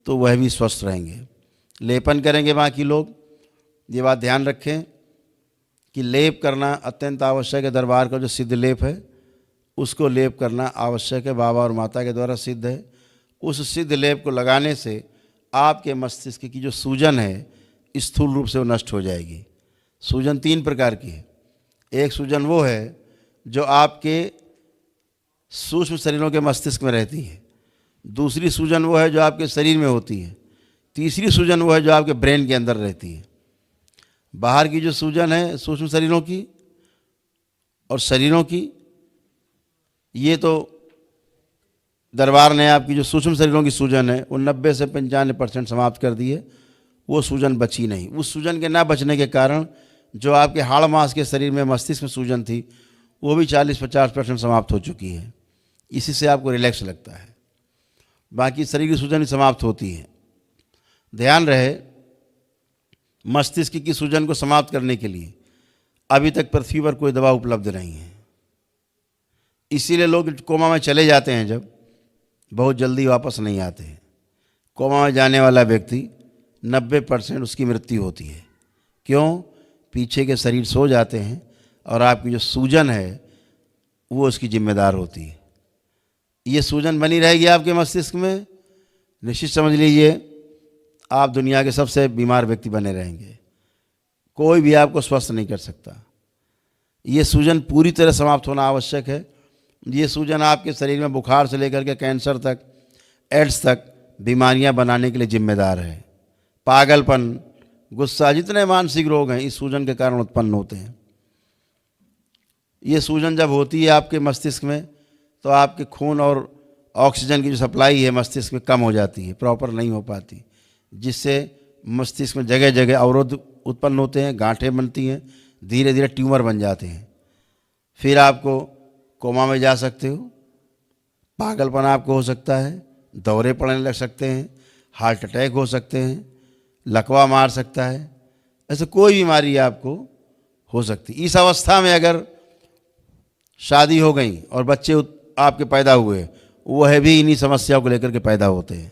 तो वह भी स्वस्थ रहेंगे। लेपन करेंगे बाकी लोग, ये बात ध्यान रखें कि लेप करना अत्यंत आवश्यक है। दरबार का जो सिद्ध लेप है उसको लेप करना आवश्यक है, बाबा और माता के द्वारा सिद्ध है। उस सिद्ध लेप को लगाने से आपके मस्तिष्क की जो सूजन है स्थूल रूप से वो नष्ट हो जाएगी। सूजन 3 प्रकार की है। एक सूजन वो है जो आपके सूक्ष्म शरीरों के मस्तिष्क में रहती है, दूसरी सूजन वो है जो आपके शरीर में होती है, तीसरी सूजन वो है जो आपके ब्रेन के अंदर रहती है। बाहर की जो सूजन है सूक्ष्म शरीरों की और शरीरों की, ये तो दरबार ने आपकी जो सूक्ष्म शरीरों की सूजन है वो 90 से 95% समाप्त कर दी है। वो सूजन बची नहीं। उस सूजन के ना बचने के कारण जो आपके हाड़ मांस के शरीर में मस्तिष्क में सूजन थी वो भी 40-50% समाप्त हो चुकी है। इसी से आपको रिलैक्स लगता है, बाकी शरीर की सूजन भी समाप्त होती है। ध्यान रहे, मस्तिष्क की सूजन को समाप्त करने के लिए अभी तक पृथ्वी पर कोई दवा उपलब्ध नहीं है। इसीलिए लोग कोमा में चले जाते हैं, जब बहुत जल्दी वापस नहीं आते हैं। कोमा में जाने वाला व्यक्ति 90% उसकी मृत्यु होती है। क्यों? पीछे के शरीर सो जाते हैं और आपकी जो सूजन है वो उसकी जिम्मेदार होती है। ये सूजन बनी रहेगी आपके मस्तिष्क में, निश्चित समझ लीजिए आप दुनिया के सबसे बीमार व्यक्ति बने रहेंगे। कोई भी आपको स्वस्थ नहीं कर सकता। ये सूजन पूरी तरह समाप्त होना आवश्यक है। ये सूजन आपके शरीर में बुखार से लेकर के कैंसर तक, एड्स तक बीमारियां बनाने के लिए जिम्मेदार है। पागलपन, गुस्सा, जितने मानसिक रोग हैं इस सूजन के कारण उत्पन्न होते हैं। ये सूजन जब होती है आपके मस्तिष्क में तो आपके खून और ऑक्सीजन की जो सप्लाई है मस्तिष्क में कम हो जाती है, प्रॉपर नहीं हो पाती, जिससे मस्तिष्क में जगह जगह अवरोध उत्पन्न होते हैं, गांठें बनती हैं, धीरे धीरे ट्यूमर बन जाते हैं। फिर आपको कोमा में जा सकते हो, पागलपन आपको हो सकता है, दौरे पड़ने लग सकते हैं, हार्ट अटैक हो सकते हैं, लकवा मार सकता है, ऐसे कोई बीमारी आपको हो सकती। इस अवस्था में अगर शादी हो गई और बच्चे आपके पैदा हुए, वह भी इन्हीं समस्याओं को लेकर के पैदा होते हैं।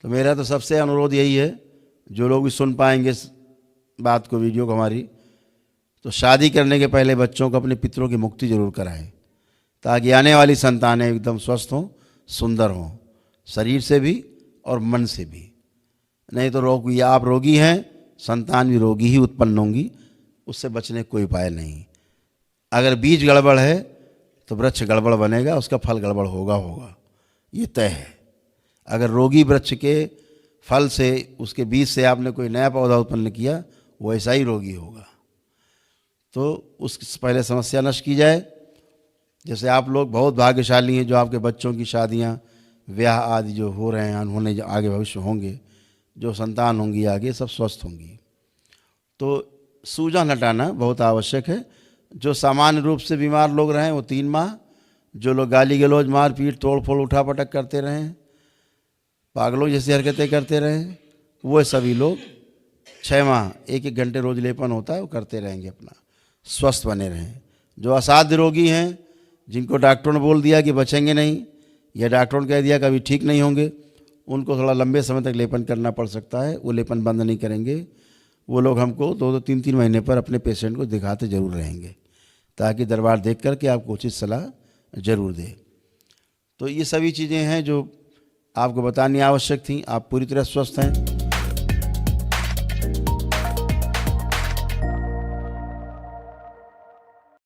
तो मेरा तो सबसे अनुरोध यही है, जो लोग भी सुन पाएंगे इस बात को, वीडियो को हमारी, तो शादी करने के पहले बच्चों को अपने पितरों की मुक्ति जरूर कराएं, ताकि आने वाली संतानें एकदम स्वस्थ हों, सुंदर हों, शरीर से भी और मन से भी। नहीं तो रोगी, आप रोगी हैं, संतान भी रोगी ही उत्पन्न होंगी, उससे बचने कोई उपाय नहीं। अगर बीज गड़बड़ है तो वृक्ष गड़बड़ बनेगा, उसका फल गड़बड़ होगा, ये तय है। अगर रोगी वृक्ष के फल से, उसके बीज से आपने कोई नया पौधा उत्पन्न किया, वो ऐसा ही रोगी होगा। तो उस पहले समस्या नष्ट की जाए। जैसे आप लोग बहुत भाग्यशाली हैं जो आपके बच्चों की शादियां, ब्याह आदि जो हो रहे हैं, उन्होंने जो आगे भविष्य होंगे, जो संतान होंगी आगे, सब स्वस्थ होंगी। तो सूजन हटाना बहुत आवश्यक है। जो सामान्य रूप से बीमार लोग रहे वो 3 माह, जो लोग गाली गलौज, मार पीट, तोड़ फोड़, उठा पटक करते रहे, पागलों जैसी हरकतें करते रहे, वो सभी लोग 6 माह 1-1 घंटे रोज लेपन होता है वो करते रहेंगे, अपना स्वस्थ बने रहें। जो असाध्य रोगी हैं, जिनको डॉक्टरों ने बोल दिया कि बचेंगे नहीं, या डॉक्टरों ने कह दिया कभी ठीक नहीं होंगे, उनको थोड़ा लंबे समय तक लेपन करना पड़ सकता है। वो लेपन बंद नहीं करेंगे। वो लोग हमको 2-2, 3-3 महीने पर अपने पेशेंट को दिखाते जरूर रहेंगे, ताकि दरबार देख करके आपको उचित सलाह जरूर दे। तो ये सभी चीज़ें हैं जो आपको बतानी आवश्यक थी। आप पूरी तरह स्वस्थ हैं।